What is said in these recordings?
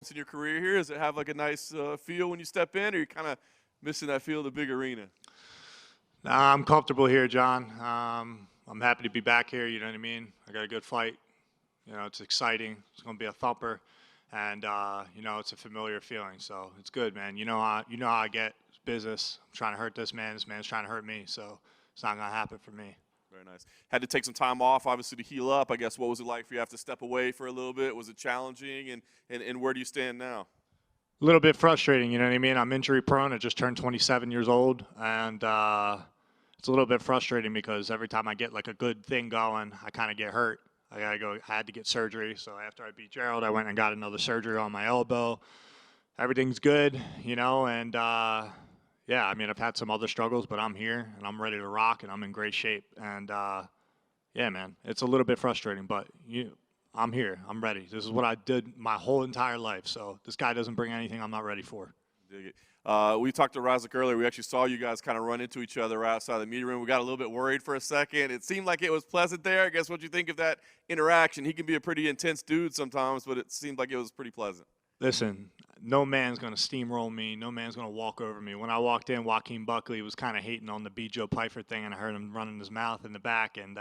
in your career here? Does it have like a nice feel when you step in, or you're kind of missing that feel of the big arena? Nah, I'm comfortable here, John. I'm happy to be back here. You know what I mean? I got a good fight. You know, it's exciting. It's going to be a thumper, and you know, it's a familiar feeling. So it's good, man. You know how I get. It's business. I'm trying to hurt this man. This man's trying to hurt me. So it's not going to happen for me. Very nice. Had to take some time off, obviously, to heal up. I guess what was it like for you to have to step away for a little bit? Was it challenging, and where do you stand now? A little bit frustrating, you know what I mean? I'm injury prone. I just turned 27 years old, and it's a little bit frustrating because every time I get like a good thing going, I kind of get hurt. I had to get surgery. So after I beat Gerald, I went and got another surgery on my elbow. Everything's good, you know, and yeah, I mean, I've had some other struggles, but I'm here and I'm ready to rock and I'm in great shape. And yeah, man, it's a little bit frustrating, but I'm here. I'm ready. This is what I did my whole entire life. So this guy doesn't bring anything I'm not ready for. Dig it. We talked to Razik earlier. We actually saw you guys kind of run into each other outside the meeting room. We got a little bit worried for a second. It seemed like it was pleasant there. I guess what you think of that interaction? He can be a pretty intense dude sometimes, but it seemed like it was pretty pleasant. Listen, no man's going to steamroll me. No man's going to walk over me. When I walked in, Joaquin Buckley was kind of hating on the Joe Pyfer thing, and I heard him running his mouth in the back. And,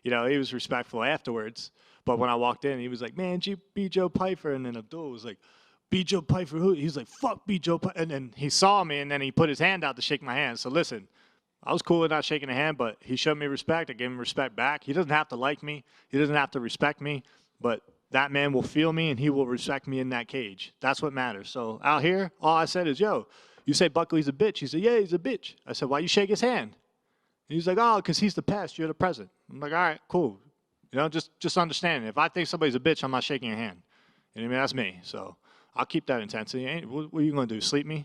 you know, he was respectful afterwards. But when I walked in, he was like, man, Joe Pyfer. And then Abdul was like, Joe Pyfer who? He's like, fuck Joe Pyfer. And then he saw me, and then he put his hand out to shake my hand. So listen, I was cool with not shaking a hand, but he showed me respect. I gave him respect back. He doesn't have to like me. He doesn't have to respect me. But that man will feel me, and he will respect me in that cage. That's what matters. So out here, all I said is, yo, you say Buckley's a bitch. He said, yeah, he's a bitch. I said, why you shake his hand? And he's like, oh, because he's the past. You're the present. I'm like, all right, cool. You know, just understand. If I think somebody's a bitch, I'm not shaking your hand. You know what I mean? That's me. So I'll keep that intensity. What are you going to do, sleep me?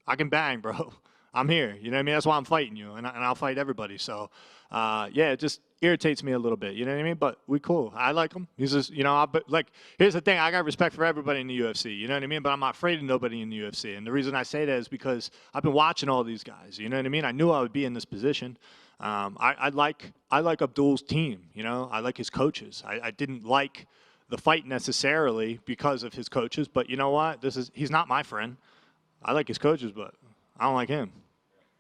I can bang, bro. I'm here. You know what I mean? That's why I'm fighting you, and I'll fight everybody. So, yeah, it just irritates me a little bit. You know what I mean? But we cool. I like him. He's just, you know, but like, here's the thing. I got respect for everybody in the UFC. You know what I mean? But I'm not afraid of nobody in the UFC. And the reason I say that is because I've been watching all these guys. You know what I mean? I knew I would be in this position. I like Abdul's team. You know, I like his coaches. I didn't like the fight necessarily because of his coaches. But you know what? He's not my friend. I like his coaches, but I don't like him.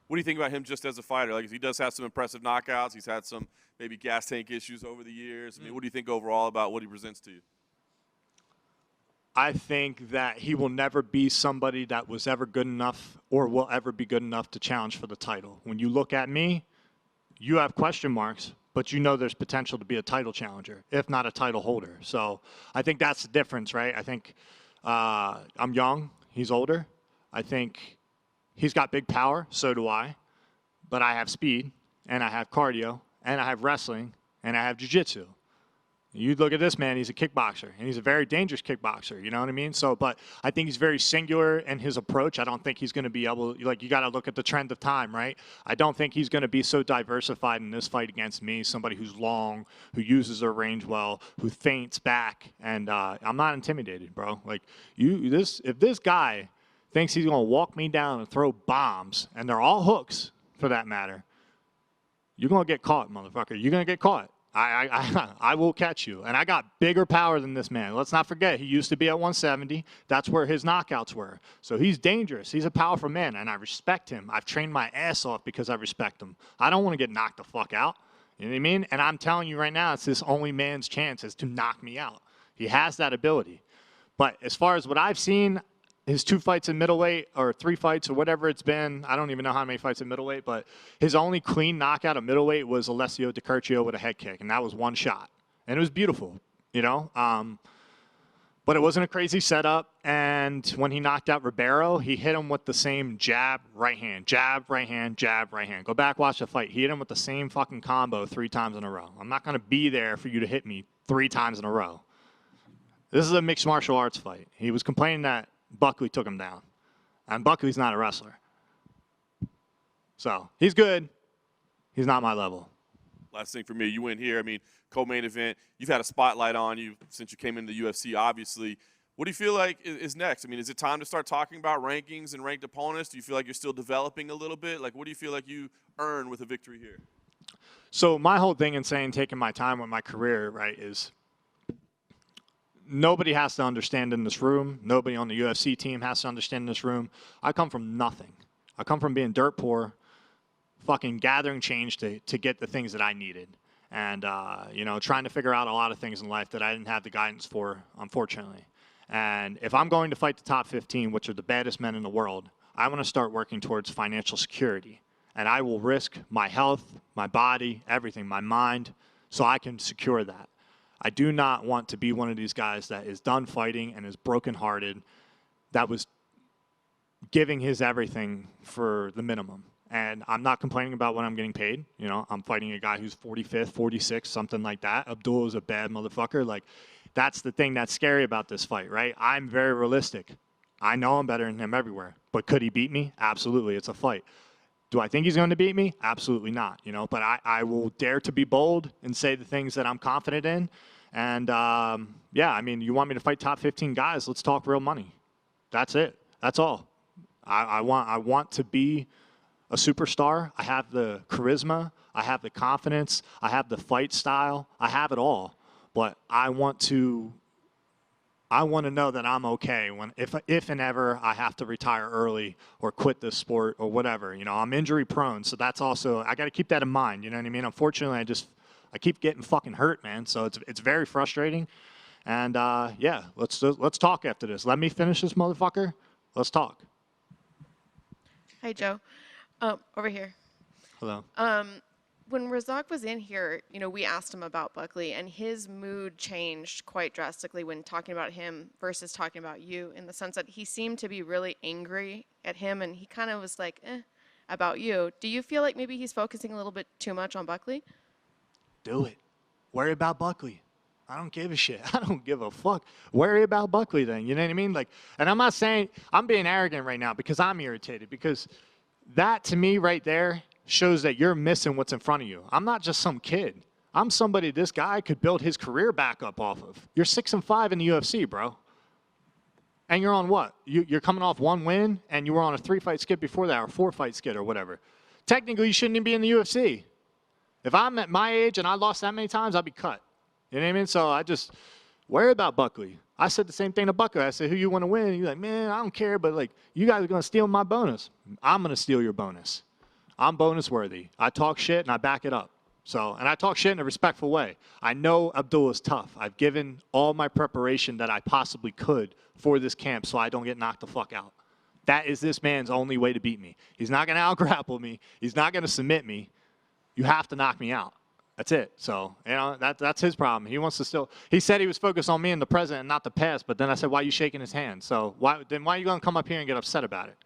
What do you think about him just as a fighter? Like, he does have some impressive knockouts. He's had some maybe gas tank issues over the years. I mean, what do you think overall about what he presents to you? I think that he will never be somebody that was ever good enough or will ever be good enough to challenge for the title. When you look at me, you have question marks, but you know there's potential to be a title challenger, if not a title holder. So I think that's the difference, right? I think I'm young. He's older. I think he's got big power, so do I. But I have speed, and I have cardio, and I have wrestling, and I have jiu-jitsu. You look at this man, he's a kickboxer, and he's a very dangerous kickboxer, you know what I mean? So, but I think he's very singular in his approach. I don't think he's going to be able, like, you got to look at the trend of time, right? I don't think he's going to be so diversified in this fight against me, somebody who's long, who uses their range well, who feints back, and I'm not intimidated, bro. Like, if this guy thinks he's going to walk me down and throw bombs, and they're all hooks, for that matter, you're going to get caught, motherfucker. You're going to get caught. I will catch you. And I got bigger power than this man. Let's not forget, he used to be at 170. That's where his knockouts were. So he's dangerous. He's a powerful man, and I respect him. I've trained my ass off because I respect him. I don't want to get knocked the fuck out. You know what I mean? And I'm telling you right now, it's this only man's chance is to knock me out. He has that ability. But as far as what I've seen, his 2 fights in middleweight or 3 fights or whatever it's been, I don't even know how many fights in middleweight, but his only clean knockout of middleweight was Alessio Di Curcio with a head kick, and that was 1 shot. And it was beautiful, you know? But it wasn't a crazy setup, and when he knocked out Ribeiro, he hit him with the same jab, right hand, jab, right hand, jab, right hand. Go back, watch the fight. He hit him with the same fucking combo 3 times in a row. I'm not going to be there for you to hit me 3 times in a row. This is a mixed martial arts fight. He was complaining that Buckley took him down. And Buckley's not a wrestler. So, he's good. He's not my level. Last thing for me, you win here. I mean, co-main event. You've had a spotlight on you since you came into the UFC, obviously. What do you feel like is next? I mean, is it time to start talking about rankings and ranked opponents? Do you feel like you're still developing a little bit? Like, what do you feel like you earn with a victory here? So, my whole thing in saying taking my time with my career, right, is nobody has to understand in this room. Nobody on the UFC team has to understand in this room. I come from nothing. I come from being dirt poor, fucking gathering change to get the things that I needed. And, trying to figure out a lot of things in life that I didn't have the guidance for, unfortunately. And if I'm going to fight the top 15, which are the baddest men in the world, I want to start working towards financial security. And I will risk my health, my body, everything, my mind, so I can secure that. I do not want to be one of these guys that is done fighting and is brokenhearted, that was giving his everything for the minimum. And I'm not complaining about what I'm getting paid. I'm fighting a guy who's 45th, 46th, something like that. Abdul is a bad motherfucker. Like, that's the thing that's scary about this fight, right? I'm very realistic. I know I'm better than him everywhere. But could he beat me? Absolutely. It's a fight. Do I think he's going to beat me? Absolutely not. But I will dare to be bold and say the things that I'm confident in. And, you want me to fight top 15 guys? Let's talk real money. That's it. That's all. I want to be a superstar. I have the charisma. I have the confidence. I have the fight style. I have it all. But I want to know that I'm okay if and ever I have to retire early or quit this sport or whatever. I'm injury prone, so that's also, I got to keep that in mind. You know what I mean? Unfortunately, I keep getting fucking hurt, man. So it's very frustrating. And let's talk after this. Let me finish this motherfucker. Let's talk. Hi, Joe. Over here. Hello. When Razak was in here, we asked him about Buckley, and his mood changed quite drastically when talking about him versus talking about you, in the sense that he seemed to be really angry at him, and he kind of was like, about you. Do you feel like maybe he's focusing a little bit too much on Buckley? Do it. Worry about Buckley. I don't give a shit. I don't give a fuck. Worry about Buckley then. You know what I mean? Like, and I'm not saying I'm being arrogant right now because I'm irritated, because that to me right there shows that you're missing what's in front of you. I'm not just some kid. I'm somebody this guy could build his career back up off of. You're 6-5 in the UFC, bro. And you're on what? You're coming off one win, and you were on a 3-fight skid before that, or 4-fight skid or whatever. Technically, you shouldn't even be in the UFC. If I'm at my age and I lost that many times, I'd be cut. You know what I mean? So I just worry about Buckley. I said the same thing to Buckley. I said, who you want to win? And he's like, man, I don't care, but like, you guys are going to steal my bonus. I'm going to steal your bonus. I'm bonus worthy. I talk shit and I back it up. And I talk shit in a respectful way. I know Abdul is tough. I've given all my preparation that I possibly could for this camp so I don't get knocked the fuck out. That is this man's only way to beat me. He's not going to out-grapple me. He's not going to submit me. You have to knock me out. That's it. So, that's his problem. He wants to still, he said he was focused on me in the present and not the past, but then I said, why are you shaking his hand? So why are you going to come up here and get upset about it?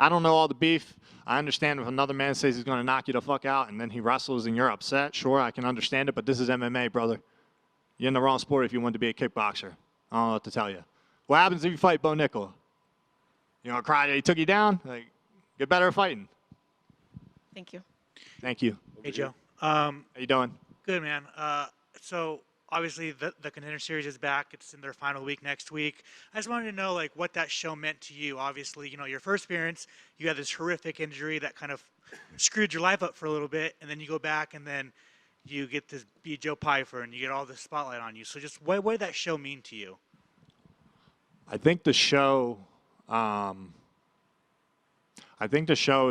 I don't know all the beef. I understand if another man says he's going to knock you the fuck out and then he wrestles and you're upset. Sure, I can understand it, but this is MMA, brother. You're in the wrong sport if you want to be a kickboxer. I don't know what to tell you. What happens if you fight Bo Nickel? You know, cry that he took you down? Like, get better at fighting. Thank you. Thank you. Hey, Joe. How you doing? Good, man. So obviously the Contender Series is back. It's in their final week next week. I just wanted to know, like, what that show meant to you. Obviously, your first appearance, you had this horrific injury that kind of screwed your life up for a little bit, and then you go back and then you get to be Joe Pyfer and you get all the spotlight on you. So just what did that show mean to you? I think the show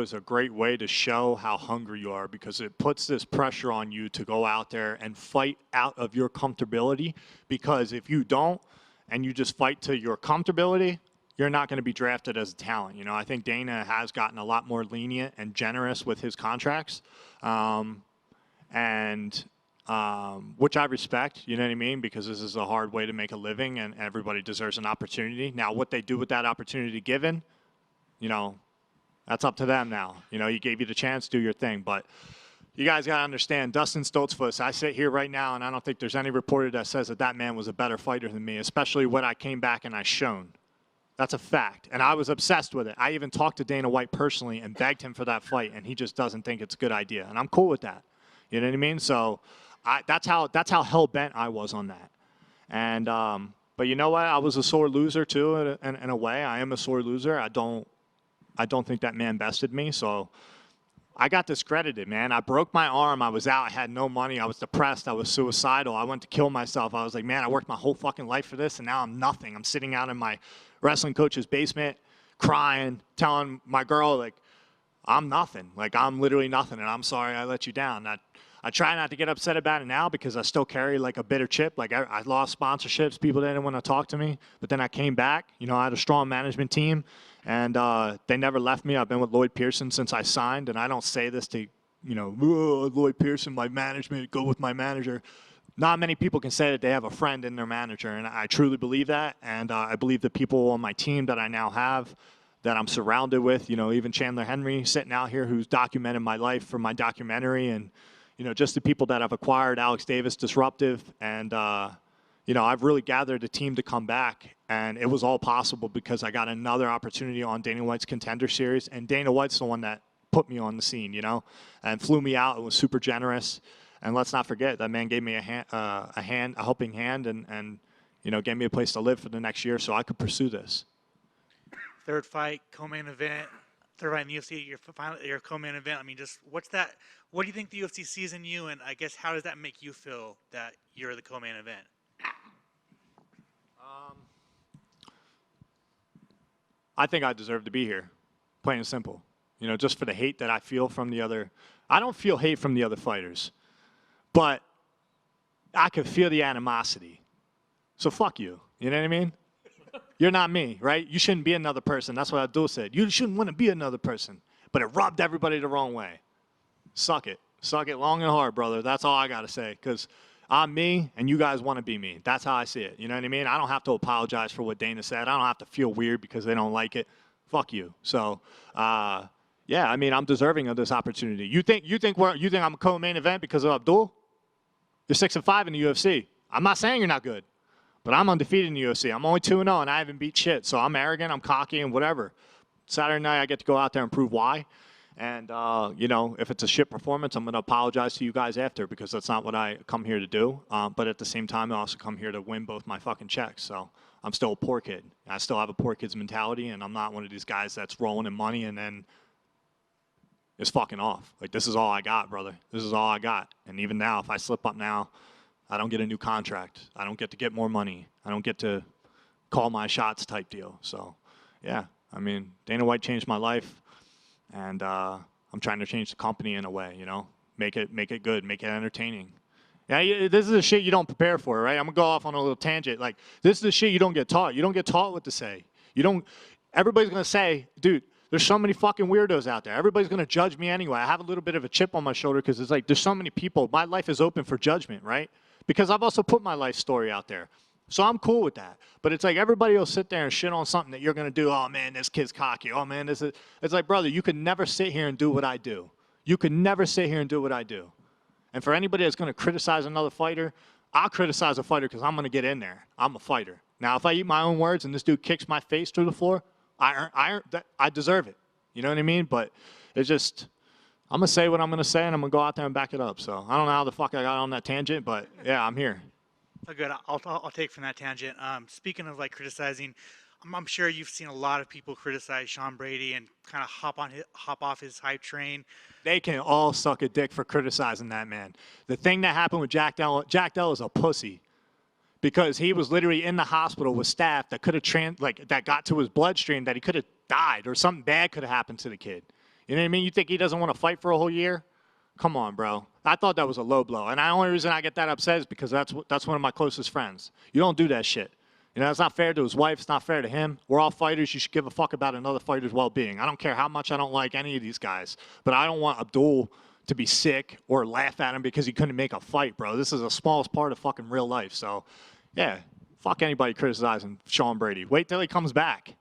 is a great way to show how hungry you are, because it puts this pressure on you to go out there and fight out of your comfortability. Because if you don't and you just fight to your comfortability, you're not going to be drafted as a talent. I think Dana has gotten a lot more lenient and generous with his contracts, which I respect, you know what I mean? Because this is a hard way to make a living and everybody deserves an opportunity. Now, what they do with that opportunity given, that's up to them now. He gave you the chance, do your thing. But you guys got to understand, Dustin Stoltzfus, I sit here right now, and I don't think there's any reporter that says that man was a better fighter than me, especially when I came back and I shown. That's a fact. And I was obsessed with it. I even talked to Dana White personally and begged him for that fight, and he just doesn't think it's a good idea. And I'm cool with that. You know what I mean? So that's how hell-bent I was on that. And but you know what? I was a sore loser, too, in a way. I am a sore loser. I don't think that man bested me, so I got discredited, man. I broke my arm. I was out. I had no money. I was depressed. I was suicidal. I went to kill myself. I was like, man, I worked my whole fucking life for this, and now I'm nothing. I'm sitting out in my wrestling coach's basement crying, telling my girl, like, I'm nothing. Like, I'm literally nothing, and I'm sorry I let you down. I try not to get upset about it now because I still carry, like, a bitter chip. Like, I lost sponsorships. People didn't want to talk to me. But then I came back. You know, I had a strong management team. And they never left me. I've been with Lloyd Pearson since I signed. And I don't say this to, you know, Lloyd Pearson, my management, go with my manager. Not many people can say that they have a friend in their manager. And I truly believe that. And I believe the people on my team that I now have, that I'm surrounded with, you know, even Chandler Henry sitting out here who's documented my life for my documentary. And, you know, just the people that I've acquired, Alex Davis, Disruptive. And, you know, I've really gathered a team to come back, and it was all possible because I got another opportunity on Dana White's Contender Series, and Dana White's the one that put me on the scene, you know, and flew me out and was super generous. And let's not forget, that man gave me a helping hand, and you know, gave me a place to live for the next year so I could pursue this. Third fight, co-main event, third fight in the UFC, your co-main event. I mean, just what do you think the UFC sees in you, and I guess how does that make you feel that you're the co-main event? I think I deserve to be here, plain and simple. You know, just for the hate that I feel from the other. I don't feel hate from the other fighters, but I can feel the animosity. So fuck you. You know what I mean? You're not me, right? You shouldn't be another person. That's what Abdul said. You shouldn't want to be another person. But it rubbed everybody the wrong way. Suck it. Suck it long and hard, brother. That's all I got to say. Because I'm me, and you guys want to be me. That's how I see it. You know what I mean? I don't have to apologize for what Dana said. I don't have to feel weird because they don't like it. Fuck you. So, yeah, I mean, I'm deserving of this opportunity. You think I'm a co-main event because of Abdul? You're 6-5 in the UFC. I'm not saying you're not good, but I'm undefeated in the UFC. I'm only 2-0, and I haven't beat shit. So I'm arrogant, I'm cocky, and whatever. Saturday night, I get to go out there and prove why. And, you know, if it's a shit performance, I'm going to apologize to you guys after because that's not what I come here to do. But at the same time, I also come here to win both my fucking checks. So I'm still a poor kid. I still have a poor kid's mentality, and I'm not one of these guys that's rolling in money and then is fucking off. Like, this is all I got, brother. This is all I got. And even now, if I slip up now, I don't get a new contract. I don't get to get more money. I don't get to call my shots type deal. So, yeah, I mean, Dana White changed my life. And I'm trying to change the company in a way, you know, make it good, make it entertaining. Yeah, this is the shit you don't prepare for, right? I'm gonna go off on a little tangent. Like, this is the shit you don't get taught. You don't get taught what to say. Everybody's gonna say, dude, there's so many fucking weirdos out there. Everybody's gonna judge me anyway. I have a little bit of a chip on my shoulder because it's like there's so many people. My life is open for judgment, right? Because I've also put my life story out there. So I'm cool with that. But it's like everybody will sit there and shit on something that you're going to do. Oh, man, this kid's cocky. Oh, man, this is. It's like, brother, you can never sit here and do what I do. You can never sit here and do what I do. And for anybody that's going to criticize another fighter, I'll criticize a fighter because I'm going to get in there. I'm a fighter. Now, if I eat my own words and this dude kicks my face through the floor, I deserve it. You know what I mean? But it's just, I'm going to say what I'm going to say, and I'm going to go out there and back it up. So I don't know how the fuck I got on that tangent, but, yeah, I'm here. Oh, good. I'll take from that tangent. Speaking of like criticizing, I'm sure you've seen a lot of people criticize Sean Brady and kind of hop off his hype train. They can all suck a dick for criticizing that man. The thing that happened with Jack Dell is a pussy because he was literally in the hospital with staff that could have that got to his bloodstream that he could have died or something bad could have happened to the kid. You know what I mean? You think he doesn't want to fight for a whole year? Come on, bro. I thought that was a low blow. And the only reason I get that upset is because that's one of my closest friends. You don't do that shit. You know, it's not fair to his wife. It's not fair to him. We're all fighters. You should give a fuck about another fighter's well-being. I don't care how much I don't like any of these guys. But I don't want Abdul to be sick or laugh at him because he couldn't make a fight, bro. This is the smallest part of fucking real life. So, yeah, fuck anybody criticizing Sean Brady. Wait till he comes back.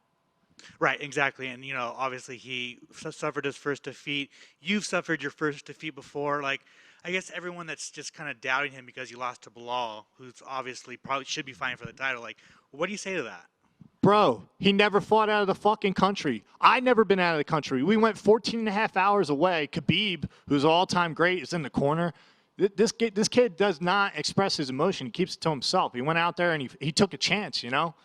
Right, exactly. And, you know, obviously he suffered his first defeat. You've suffered your first defeat before. Like, I guess everyone that's just kind of doubting him because you lost to Bilal, who's obviously probably should be fighting for the title. Like, what do you say to that? Bro, he never fought out of the fucking country. I never been out of the country. We went 14 and a half hours away. Khabib, who's all-time great, is in the corner. This kid does not express his emotion. He keeps it to himself. He went out there and he took a chance, you know,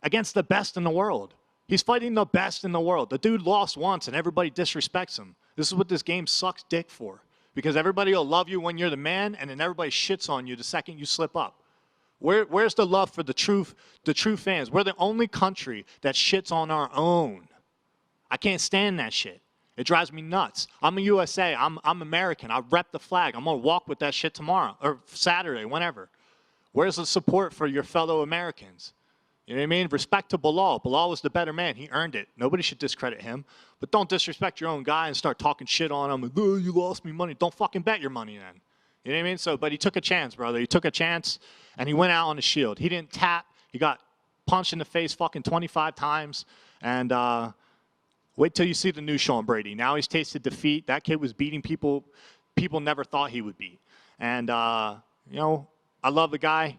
against the best in the world. He's fighting the best in the world. The dude lost once, and everybody disrespects him. This is what this game sucks dick for. Because everybody will love you when you're the man, and then everybody shits on you the second you slip up. Where's the love for the true fans? We're the only country that shits on our own. I can't stand that shit. It drives me nuts. I'm a USA. I'm American. I rep the flag. I'm going to walk with that shit tomorrow or Saturday, whenever. Where's the support for your fellow Americans? You know what I mean? Respect to Bilal. Bilal was the better man. He earned it. Nobody should discredit him. But don't disrespect your own guy and start talking shit on him. Oh, you lost me money. Don't fucking bet your money then. You know what I mean? So, but he took a chance, brother. He took a chance, and he went out on the shield. He didn't tap. He got punched in the face fucking 25 times. And wait till you see the new Sean Brady. Now he's tasted defeat. That kid was beating people never thought he would beat. And, you know, I love the guy.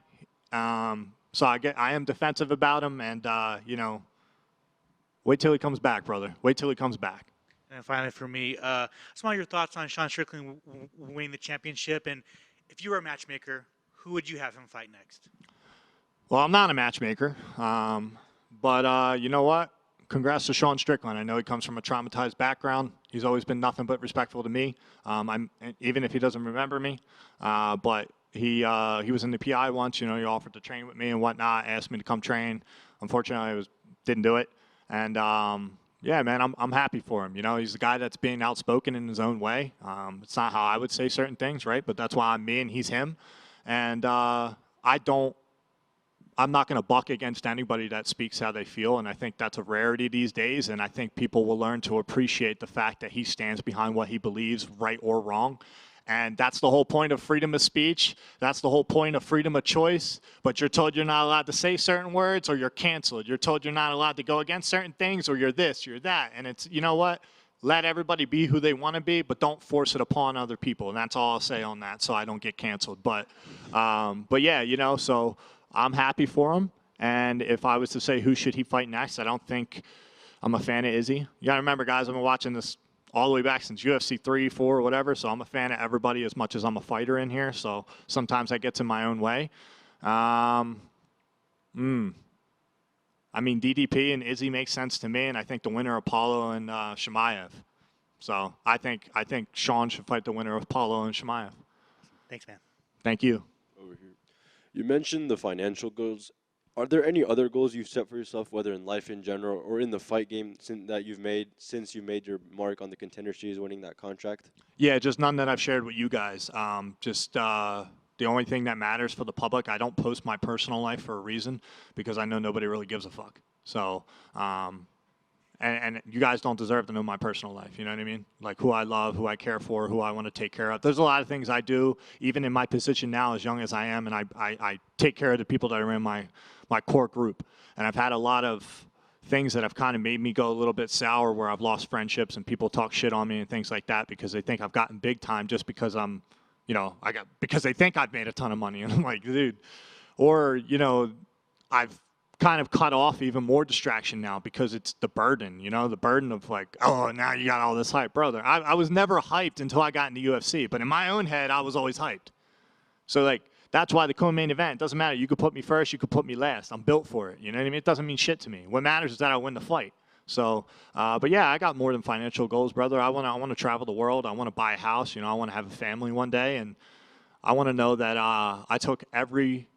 So I am defensive about him. And, you know, wait till he comes back, brother. Wait till he comes back. And finally, for me, just want your thoughts on Sean Strickland winning the championship. And if you were a matchmaker, who would you have him fight next? Well, I'm not a matchmaker. But you know what? Congrats to Sean Strickland. I know he comes from a traumatized background. He's always been nothing but respectful to me, even if he doesn't remember me. But he was in the PI once. You know, he offered to train with me and whatnot, asked me to come train. Unfortunately, I didn't do it. And yeah, man, I'm happy for him. You know, he's the guy that's being outspoken in his own way. It's not how I would say certain things, right? But that's why I'm me and he's him. And I'm not going to buck against anybody that speaks how they feel, and I think that's a rarity these days, and I think people will learn to appreciate the fact that he stands behind what he believes, right or wrong. And that's the whole point of freedom of speech. That's the whole point of freedom of choice. But you're told you're not allowed to say certain words, or you're canceled. You're told you're not allowed to go against certain things, or you're this, you're that. And it's, you know what? Let everybody be who they want to be, but don't force it upon other people. And that's all I'll say on that, so I don't get canceled. But yeah, you know, so I'm happy for him. And if I was to say who should he fight next, I don't think I'm a fan of Izzy. You got to remember, guys, I've been watching this all the way back since UFC 3, 4, or whatever, so I'm a fan of everybody as much as I'm a fighter in here, so sometimes that gets in my own way. I mean, DDP and Izzy makes sense to me, and I think the winner of Paulo and Chimaev. So I think Sean should fight the winner of Paulo and Chimaev. Thanks, man. Thank you. Over here. You mentioned the financial goals. Are there any other goals you've set for yourself, whether in life in general or in the fight game that you've made since you made your mark on the Contender Series, winning that contract? Yeah, just none that I've shared with you guys. The only thing that matters for the public, I don't post my personal life for a reason, because I know nobody really gives a fuck. So, and you guys don't deserve to know my personal life, you know what I mean? Like who I love, who I care for, who I want to take care of. There's a lot of things I do, even in my position now, as young as I am, and I take care of the people that are in my core group. And I've had a lot of things that have kind of made me go a little bit sour, where I've lost friendships and people talk shit on me and things like that, because they think I've gotten big time just because I'm, you know, because they think I've made a ton of money. And I'm like, dude, or, you know, I've kind of cut off even more distraction now because it's the burden, you know, the burden of like, oh, now you got all this hype. Brother, I was never hyped until I got in the UFC, but in my own head, I was always hyped. So like, that's why the co-main event, doesn't matter. You could put me first, you could put me last. I'm built for it, you know what I mean? It doesn't mean shit to me. What matters is that I win the fight. So, but yeah, I got more than financial goals, brother. I want to travel the world. I want to buy a house, you know, I want to have a family one day, and I want to know that I took every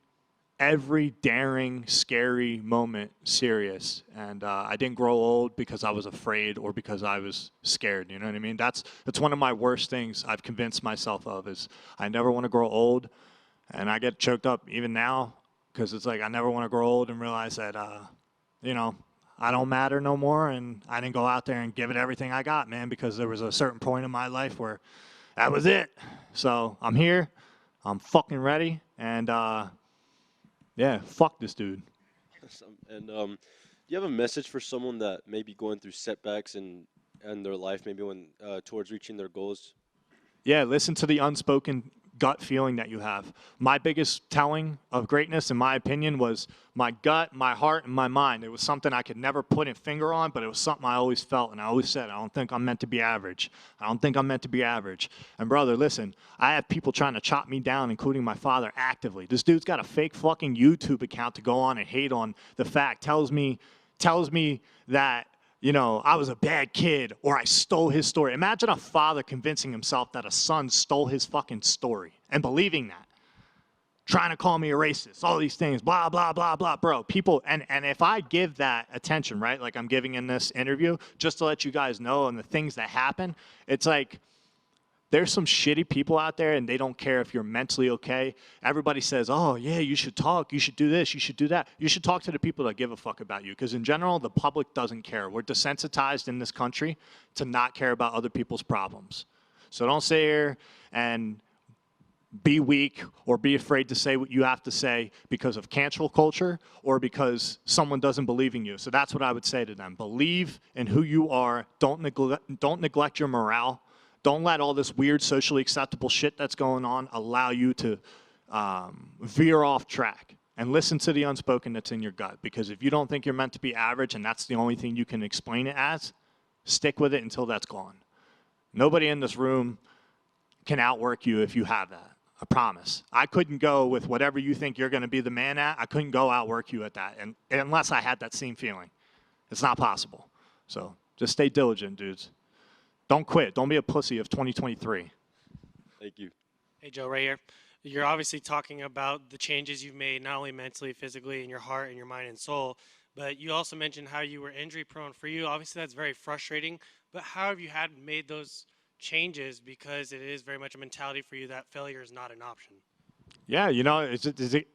daring, scary moment serious. And I didn't grow old because I was afraid or because I was scared. You know what I mean? That's one of my worst things I've convinced myself of, is I never want to grow old. And I get choked up even now because it's like I never want to grow old and realize that, you know, I don't matter no more. And I didn't go out there and give it everything I got, man, because there was a certain point in my life where that was it. So I'm here. I'm fucking ready. And, yeah, fuck this dude. And do you have a message for someone that may be going through setbacks in their life, maybe when towards reaching their goals? Yeah, listen to the unspoken gut feeling that you have. My biggest telling of greatness, in my opinion, was my gut, my heart, and my mind. It was something I could never put a finger on, but it was something I always felt, and I always said, I don't think I'm meant to be average. I don't think I'm meant to be average. And brother, listen, I have people trying to chop me down, including my father, actively. This dude's got a fake fucking YouTube account to go on and hate on the fact, tells me that, you know, I was a bad kid or I stole his story. Imagine a father convincing himself that a son stole his fucking story and believing that. Trying to call me a racist, all these things, blah, blah, blah, blah. Bro, people, and if I give that attention, right, like I'm giving in this interview, just to let you guys know and the things that happen, it's like there's some shitty people out there and they don't care if you're mentally okay. Everybody says, oh, yeah, you should talk, you should do this, you should do that. You should talk to the people that give a fuck about you because in general, the public doesn't care. We're desensitized in this country to not care about other people's problems. So don't sit here and be weak or be afraid to say what you have to say because of cancel culture or because someone doesn't believe in you. So that's what I would say to them. Believe in who you are. Don't neglect your morale. Don't let all this weird socially acceptable shit that's going on allow you to veer off track. And listen to the unspoken that's in your gut. Because if you don't think you're meant to be average and that's the only thing you can explain it as, stick with it until that's gone. Nobody in this room can outwork you if you have that. I promise. I couldn't go with whatever you think you're going to be the man at. I couldn't go outwork you at that, and unless I had that same feeling. It's not possible. So just stay diligent, dudes. Don't quit. Don't be a pussy of 2023. Thank you. Hey, Joe, right here. You're obviously talking about the changes you've made, not only mentally, physically, in your heart and your mind and soul, but you also mentioned how you were injury prone. For you, obviously that's very frustrating, but how have you made those changes, because it is very much a mentality for you that failure is not an option? Yeah, you know,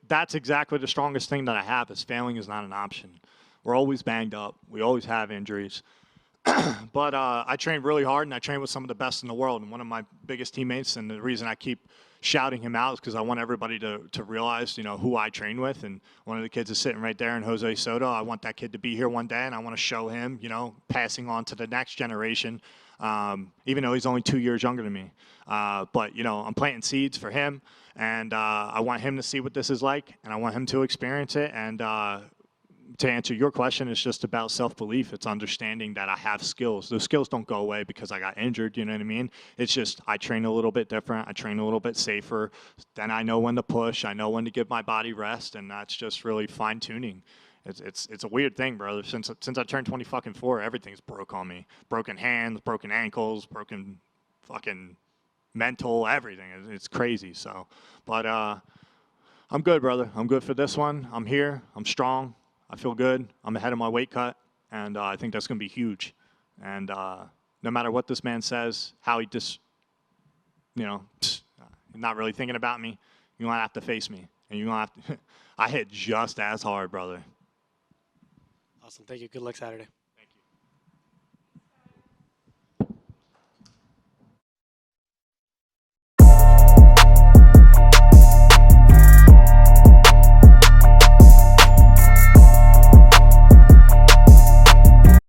that's exactly the strongest thing that I have is failing is not an option. We're always banged up. We always have injuries. But I trained really hard, and I trained with some of the best in the world. And one of my biggest teammates, and the reason I keep shouting him out is because I want everybody to realize, you know, who I train with. And one of the kids is sitting right there, and Jose Soto. I want that kid to be here one day, and I want to show him, you know, passing on to the next generation, even though he's only 2 years younger than me. But, you know, I'm planting seeds for him, and I want him to see what this is like, and I want him to experience it. And to answer your question, it's just about self-belief. It's understanding that I have skills. Those skills don't go away because I got injured, you know what I mean? It's just I train a little bit different. I train a little bit safer. Then I know when to push. I know when to give my body rest, and that's just really fine-tuning. It's a weird thing, brother. Since I turned 24, everything's broke on me. Broken hands, broken ankles, broken fucking mental, everything. It's crazy. So, but I'm good, brother. I'm good for this one. I'm here. I'm strong. I feel good. I'm ahead of my weight cut, and I think that's going to be huge. And no matter what this man says, how he just, you know, not really thinking about me, you're going to have to face me. And you're going to have to, I hit just as hard, brother. Awesome. Thank you. Good luck Saturday.